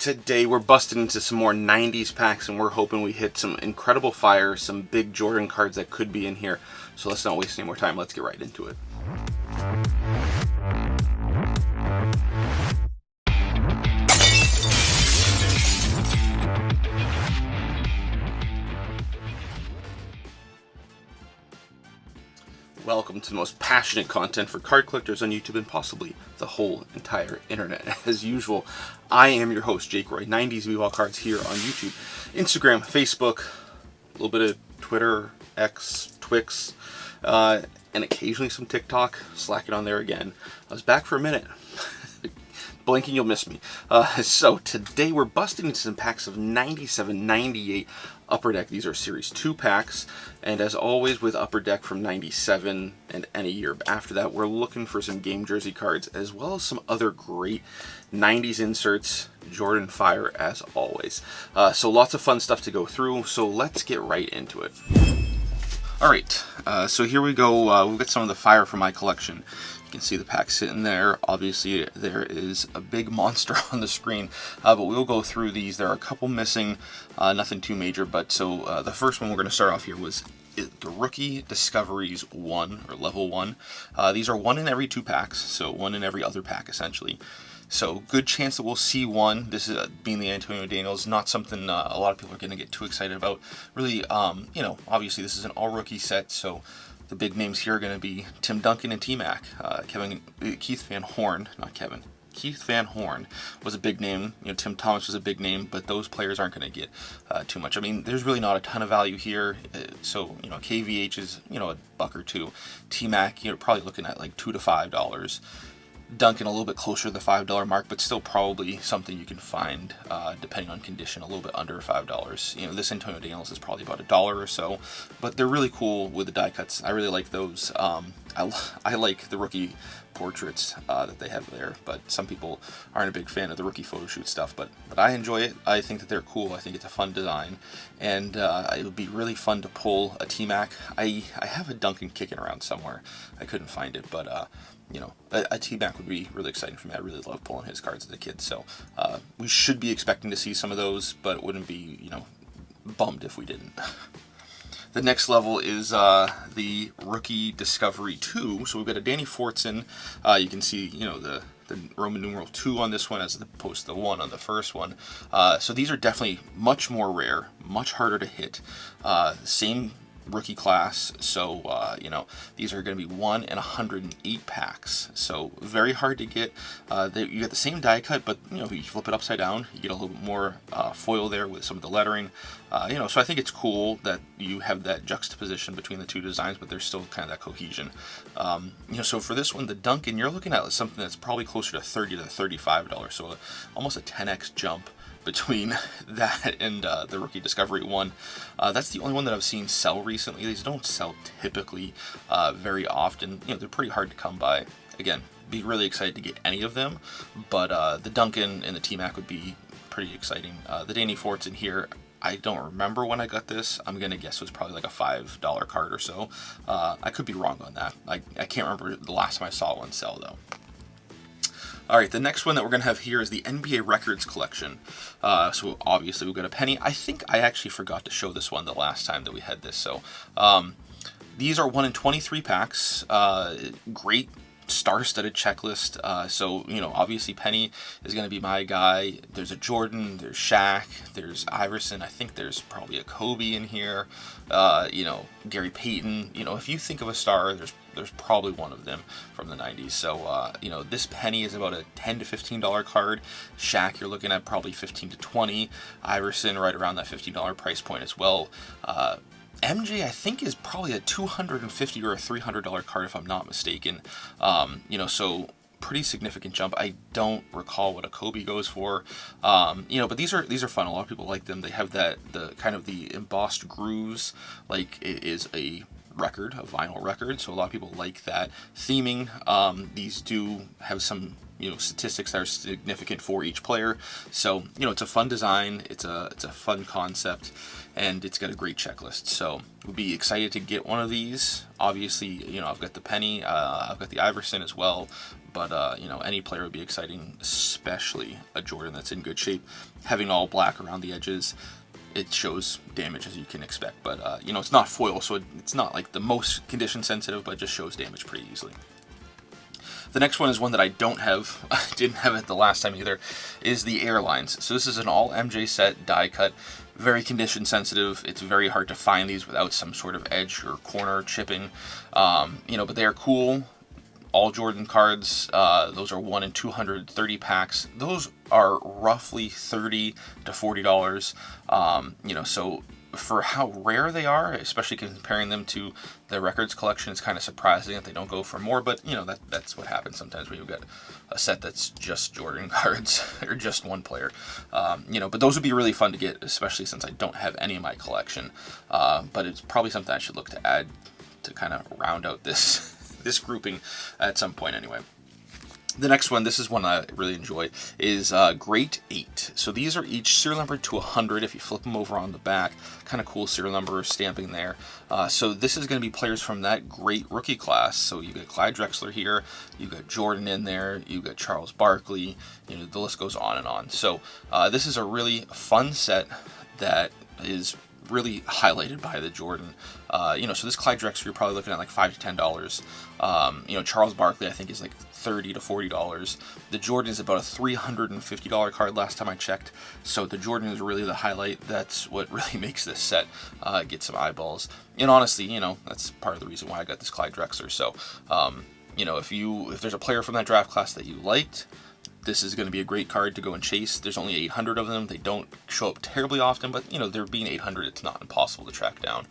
Today we're busting into some more 90s packs and we're hoping we hit some incredible fire, some big Jordan cards that could be in here. So let's not waste any more time, let's get right into it. Welcome to the most passionate content for card collectors on YouTube and possibly the whole entire internet. As usual, I am your host, Jake Roy, 90s V-Ball Cards here on YouTube, Instagram, Facebook, a little bit of Twitter, X, Twix, and occasionally some TikTok. Slacking on there again. I was back for a minute. Blinking, you'll miss me. So today we're busting into some packs of 97, 98 Upper Deck. These are Series 2 packs, and as always with Upper Deck from 97 and any year after that, we're looking for some game jersey cards as well as some other great 90s inserts, Jordan Fire as always. So lots of fun stuff to go through, so let's get right into it. Alright, so here we go. We'll get some of the Fire from my collection. You can see the pack sitting there. Obviously there is a big monster on the screen, but we'll go through these. There are a couple missing, nothing too major, but so the first one we're going to start off here was the Rookie Discoveries 1, or Level 1. These are one in every 2 packs, so one in every other pack essentially. So good chance that we'll see one. This is being the Antonio Daniels, not something a lot of people are going to get too excited about. Really, you know, obviously this is an all-rookie set, so the big names here are going to be Tim Duncan and T-Mac. Keith Van Horn, not Kevin. Keith Van Horn was a big name. You know, Tim Thomas was a big name, but those players aren't going to get too much. I mean, there's really not a ton of value here. So, you know, KVH is, you know, $1 or $2. T-Mac, you're probably looking at like $2 to $5. Duncan a little bit closer to the $5 mark, but still probably something you can find, depending on condition, a little bit under $5. You know, this Antonio Daniels is probably about $1 or so, but they're really cool with the die cuts. I really like those. I like the rookie portraits that they have there, but some people aren't a big fan of the rookie photo shoot stuff, but I enjoy it. I think that they're cool. I think it's a fun design, and it would be really fun to pull a T-Mac. I have a Duncan kicking around somewhere. I couldn't find it, but you know, a T-Mac would be really exciting for me. I really love pulling his cards as a kid, so we should be expecting to see some of those, but it wouldn't be, you know, bummed if we didn't. The next level is the Rookie Discovery 2. So we've got a Danny Fortson. You can see, you know, the Roman numeral 2 on this one as opposed to the 1 on the first one. So these are definitely much more rare, much harder to hit. Same rookie class, so you know, these are going to be 1 in 108 packs, so very hard to get. You get the same die cut, but you know, if you flip it upside down, you get a little bit more foil there with some of the lettering. You know, so I think it's cool that you have that juxtaposition between the two designs, but there's still kind of that cohesion. You know, so for this one, the Duncan, you're looking at something that's probably closer to $30 to $35, so almost a 10x jump between that and the Rookie Discovery 1. That's the only one that I've seen sell recently. These don't sell typically very often. You know, they're pretty hard to come by. Again, be really excited to get any of them, but the Duncan and the T-Mac would be pretty exciting. The Danny Fortson here, I don't remember when I got this. I'm going to guess it was probably like a $5 card or so. I could be wrong on that. I can't remember the last time I saw one sell, though. Alright, the next one that we're going to have here is the NBA Records collection. So obviously we've got a penny. I think I actually forgot to show this one the last time that we had this. So these are 1 in 23 packs. Great star-studded checklist. So, you know, obviously Penny is going to be my guy. There's a Jordan, there's Shaq, there's Iverson. I think there's probably a Kobe in here. You know, Gary Payton. You know, if you think of a star, there's probably one of them from the 90s. So, you know, this penny is about a $10 to $15 card. Shaq, you're looking at probably 15 to 20. Iverson, right around that $15 price point as well. MJ, I think, is probably a $250 or a $300 card, if I'm not mistaken. You know, so pretty significant jump. I don't recall what a Kobe goes for. You know, but these are fun. A lot of people like them. They have the kind of the embossed grooves, like it is a record, a vinyl record, so a lot of people like that theming. These do have some statistics that are significant for each player. So it's a fun design, it's a fun concept, and it's got a great checklist. So we'll be excited to get one of these. Obviously, I've got the Penny, I've got the Iverson as well. But any player would be exciting, especially a Jordan that's in good shape. Having all black around the edges, it shows damage as you can expect. But it's not foil, so it's not like the most condition sensitive, but it just shows damage pretty easily. The next one is one that I don't have, I didn't have it the last time either, is the Airlines. So this is an all MJ set, die cut, very condition sensitive. It's very hard to find these without some sort of edge or corner chipping, but they are cool. All Jordan cards, those are 1 in 230 packs. Those are roughly $30 to $40. So for how rare they are, especially comparing them to the records collection, it's kind of surprising that they don't go for more. But that's what happens sometimes when you get a set that's just Jordan cards or just one player. But those would be really fun to get, especially since I don't have any in my collection. But it's probably something I should look to add to kind of round out this grouping at some point anyway. The next one, this is one I really enjoy, is Great 8. So these are each serial numbered to 100 if you flip them over on the back. Kind of cool serial number stamping there. So this is going to be players from that great rookie class. So you got Clyde Drexler here, you got Jordan in there, you got Charles Barkley, the list goes on and on. So this is a really fun set that is really highlighted by the Jordan. So this Clyde Drexler, you're probably looking at like $5 to $10. Charles Barkley, I think, is like $30 to $40. The Jordan is about a $350 card last time I checked. So the Jordan is really the highlight. That's what really makes this set get some eyeballs. And honestly, that's part of the reason why I got this Clyde Drexler. So, if there's a player from that draft class that you liked, this is going to be a great card to go and chase. There's only 800 of them. They don't show up terribly often, but there being 800, it's not impossible to track down.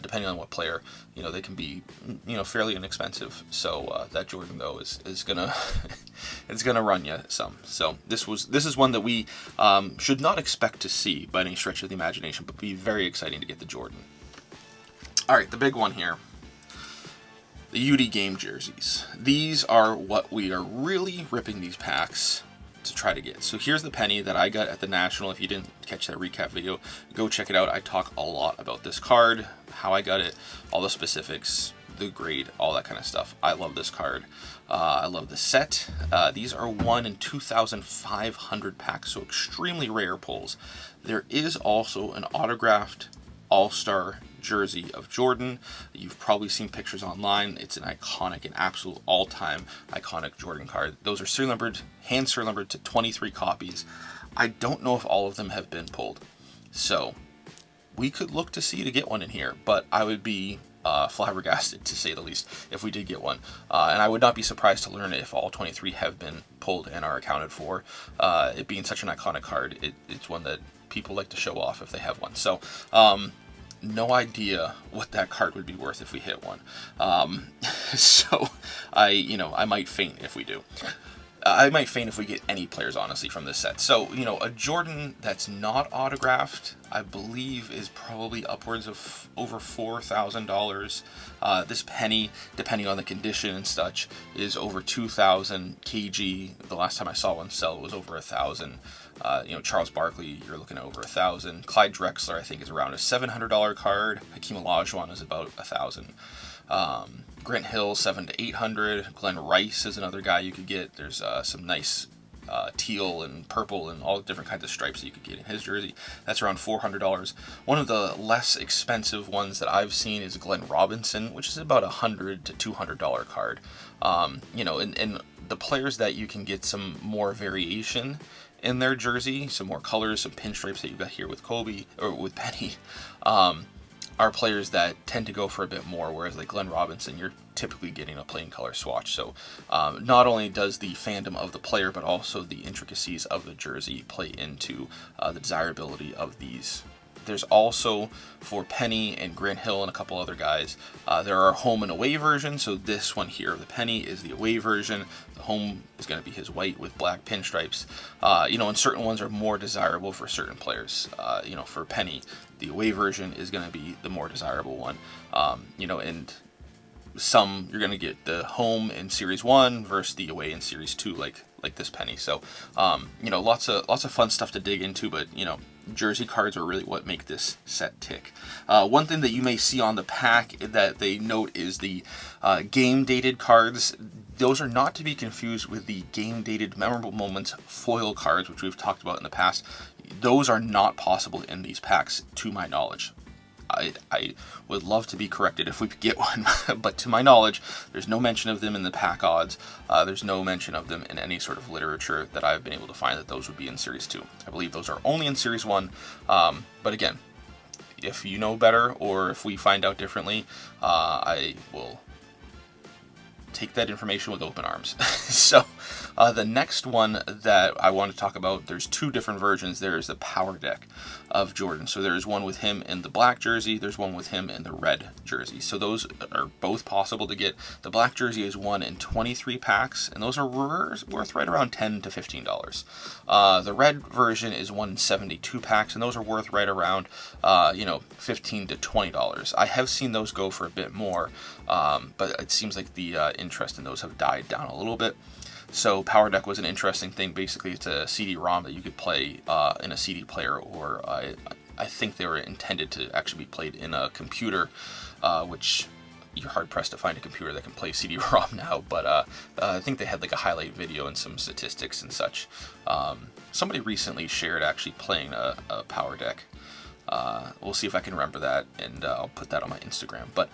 Depending on what player, they can be, fairly inexpensive. So that Jordan though is gonna it's gonna run you some. So this is one that we should not expect to see by any stretch of the imagination, but be very exciting to get the Jordan. All right, the big one here. The UD game jerseys. These are what we are really ripping these packs to try to get. So here's the Penny that I got at the National. If you didn't catch that recap video, go check it out. I talk a lot about this card, how I got it, all the specifics, the grade, all that kind of stuff. I love this card. I love the set. These are 1 in 2,500 packs, so extremely rare pulls. There is also an autographed All-Star jersey of Jordan. You've probably seen pictures online. It's an absolute all-time iconic Jordan card. Those are hand serial numbered to 23 copies. I don't know if all of them have been pulled. So we could look to see to get one in here, but I would be flabbergasted, to say the least, if we did get one. And I would not be surprised to learn if all 23 have been pulled and are accounted for. It being such an iconic card, it's one that people like to show off if they have one. So, no idea what that card would be worth if we hit one. So I might faint if we do. I might faint if we get any players, honestly, from this set. So, a Jordan that's not autographed, I believe, is probably upwards of over $4,000. This Penny, depending on the condition and such, is over 2,000 kg. The last time I saw one sell was over 1,000. Charles Barkley, you're looking at over 1,000. Clyde Drexler, I think, is around a $700 card. Hakeem Olajuwon is about 1,000. Grant Hill, 700 to 800. Glenn Rice is another guy you could get. There's some nice teal and purple and all different kinds of stripes that you could get in his jersey. That's around $400. One of the less expensive ones that I've seen is Glenn Robinson, which is about $100 to $200 card. And the players that you can get some more variation in their jersey, some more colors, some pinstripes that you've got here with Kobe or with Penny, are players that tend to go for a bit more, whereas like Glenn Robinson, you're typically getting a plain color swatch. So not only does the fandom of the player, but also the intricacies of the jersey play into the desirability of these. There's also, for Penny and Grant Hill and a couple other guys, there are home and away versions. So this one here, the Penny, is the away version. The home is going to be his white with black pinstripes. And certain ones are more desirable for certain players. For Penny, the away version is going to be the more desirable one. And some you're going to get the home in Series 1 versus the away in Series 2, like like this penny. So, you know, lots of fun stuff to dig into, but, you know, jersey cards are really what make this set tick. One thing that you may see on the pack that they note is the game dated cards. Those are not to be confused with the game dated memorable moments foil cards, which we've talked about in the past. Those are not possible in these packs, to my knowledge. I would love to be corrected if we could get one, but to my knowledge, there's no mention of them in the pack odds. There's no mention of them in any sort of literature that I've been able to find that those would be in Series 2. I believe those are only in Series 1, but again, if you know better or if we find out differently, I will take that information with open arms. So the next one that I want to talk about, there's two different versions. There's the power deck of Jordan. So there's one with him in the black jersey, there's one with him in the red jersey. So those are both possible to get. The black jersey is one in 23 packs, and those are worth right around $10 to $15. The red version is one in 72 packs, and those are worth right around $15 to $20. I have seen those go for a bit more, but it seems like the interest in those have died down a little bit. So Power Deck was an interesting thing. Basically, it's a CD-ROM that you could play in a CD player, or I think they were intended to actually be played in a computer, which you're hard-pressed to find a computer that can play CD-ROM now, but I think they had like a highlight video and some statistics and such. Somebody recently shared actually playing a Power Deck. We'll see if I can remember that, and I'll put that on my Instagram. But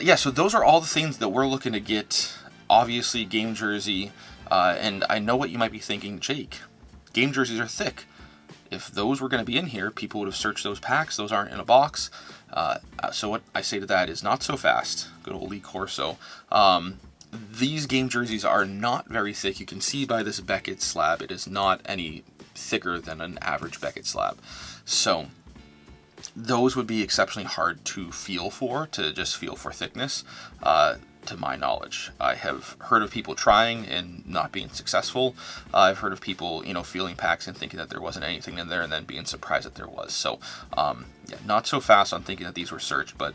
yeah, so those are all the things that we're looking to get. Obviously, game jersey, and I know what you might be thinking, Jake, game jerseys are thick. If those were going to be in here, people would have searched those packs. Those aren't in a box. So what I say to that is not so fast. Good old Lee Corso. These game jerseys are not very thick. You can see by this Beckett slab, it is not any thicker than an average Beckett slab. So those would be exceptionally hard to feel for, to just feel for thickness, to my knowledge. I have heard of people trying and not being successful. I've heard of people, feeling packs and thinking that there wasn't anything in there and then being surprised that there was. So, yeah, not so fast on thinking that these were searched, but,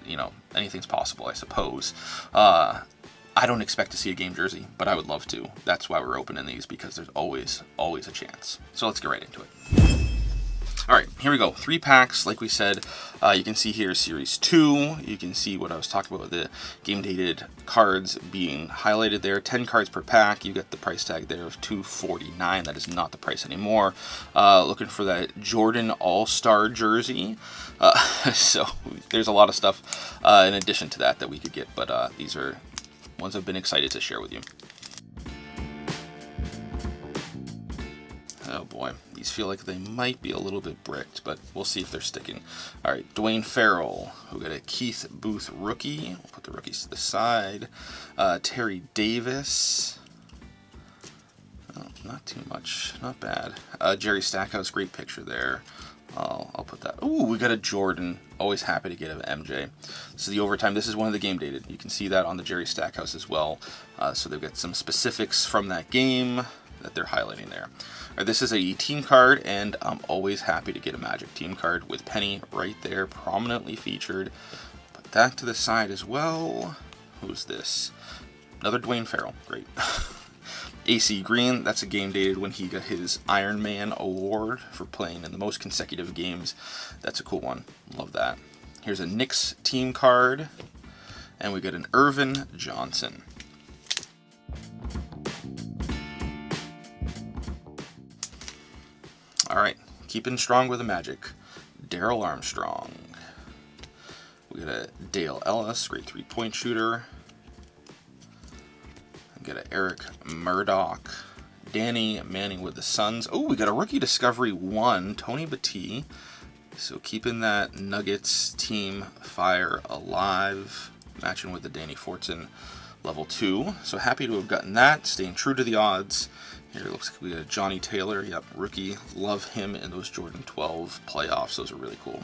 anything's possible, I suppose. I don't expect to see a game jersey, but I would love to. That's why we're opening these, because there's always a chance. So let's get right into it. All right, here we go. 3 packs, like we said. You can see here Series 2. You can see what I was talking about with the game-dated cards being highlighted there. 10 cards per pack. You get the price tag there of $249. That is not the price anymore. Looking for that Jordan All-Star jersey. So there's a lot of stuff in addition to that we could get, but these are ones I've been excited to share with you. Oh boy, these feel like they might be a little bit bricked, but we'll see if they're sticking. All right, Dwayne Farrell, who got a Keith Booth rookie. We'll put the rookies to the side. Terry Davis. Oh, not too much, not bad. Jerry Stackhouse, great picture there. I'll put that. Ooh, we got a Jordan. Always happy to get an MJ. This is the overtime. This is one of the game dated. You can see that on the Jerry Stackhouse as well. So they've got some specifics from that game that they're highlighting there. This is a team card, and I'm always happy to get a Magic team card with Penny right there, prominently featured. Put that to the side as well. Who's this? Another Dwayne Farrell. Great. AC Green, that's a game dated when he got his Iron Man award for playing in the most consecutive games. That's a cool one. Love that. Here's a Knicks team card, and we got an Irvin Johnson. All right, keeping strong with the Magic. Darrell Armstrong. We got a Dale Ellis, great 3-point shooter. We got a Eric Murdoch. Danny Manning with the Suns. Oh, we got a Rookie Discovery 1, Tony Battie. So keeping that Nuggets team fire alive, matching with the Danny Fortson level 2. So happy to have gotten that, staying true to the odds. Here it looks like we got a Johnny Taylor, yep, rookie. Love him in those Jordan 12 playoffs. Those are really cool.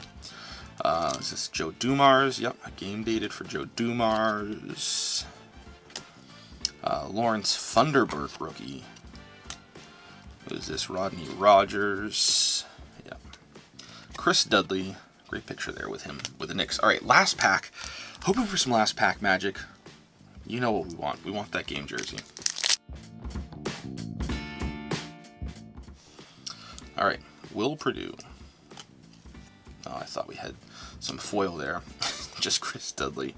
Is this Joe Dumars? Yep, a game dated for Joe Dumars. Lawrence Funderburk, rookie. Who's this? Rodney Rogers. Yep. Chris Dudley. Great picture there with him with the Knicks. All right, last pack. Hoping for some last pack magic. You know what we want. We want that game jersey. All right, Will Purdue. Oh, I thought we had some foil there. Just Chris Dudley.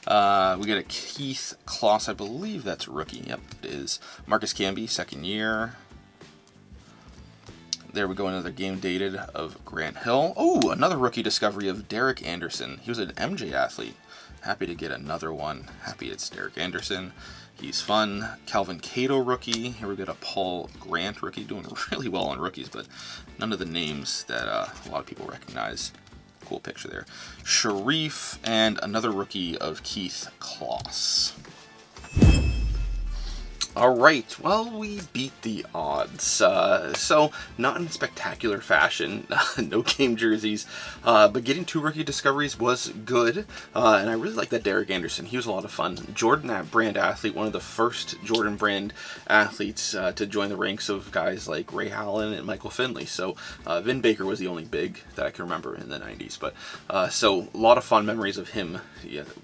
We get a Keith Kloss, I believe that's rookie. Yep, it is. Marcus Camby, second year. There we go, another game dated of Grant Hill. Oh, another rookie discovery of Derek Anderson. He was an MJ athlete. Happy to get another one. Happy it's Derek Anderson. He's fun. Calvin Cato rookie. Here we got a Paul Grant rookie, doing really well on rookies, but none of the names that a lot of people recognize. Cool picture there. Sharif, and another rookie of Keith Kloss. All right, well, we beat the odds. So, not in spectacular fashion, no game jerseys, but getting 2 rookie discoveries was good, and I really like that Derek Anderson. He was a lot of fun. Jordan Brand athlete, one of the first Jordan Brand athletes to join the ranks of guys like Ray Allen and Michael Finley. So, Vin Baker was the only big that I can remember in the 90s, but so a lot of fun memories of him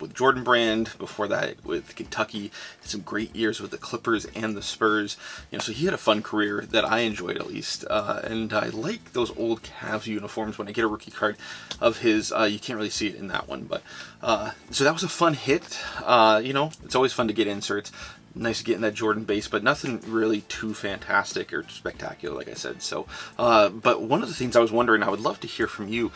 with Jordan Brand, before that with Kentucky, some great years with the Clippers and the Spurs. So he had a fun career that I enjoyed, at least, and I like those old Cavs uniforms. When I get a rookie card of his, you can't really see it in that one, but so that was a fun hit. It's always fun to get inserts. Nice getting that Jordan base, but nothing really too fantastic or spectacular, like I said. So, but one of the things I was wondering, I would love to hear from you.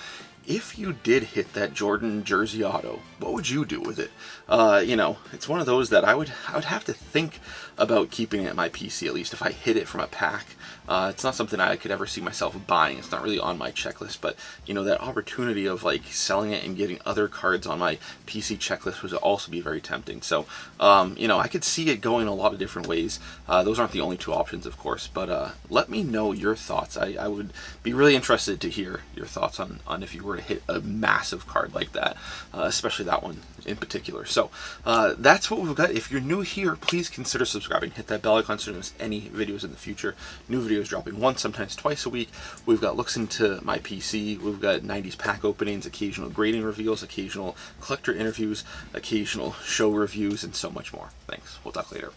If you did hit that Jordan jersey auto, what would you do with it? It's one of those that I would have to think about keeping it at my PC, at least if I hit it from a pack. It's not something I could ever see myself buying. It's not really on my checklist, but that opportunity of like selling it and getting other cards on my PC checklist would also be very tempting. So, I could see it going a lot of different ways. Those aren't the only 2 options, of course, but let me know your thoughts. I would be really interested to hear your thoughts on if you were to hit a massive card like that, especially that one in particular. So that's what we've got. If you're new here, please consider subscribing. Hit that bell icon so you don't miss any videos in the future. New videos dropping once, sometimes twice a week. We've got looks into my PC. We've got 90s pack openings, occasional grading reveals, occasional collector interviews, occasional show reviews, and so much more. Thanks. We'll talk later.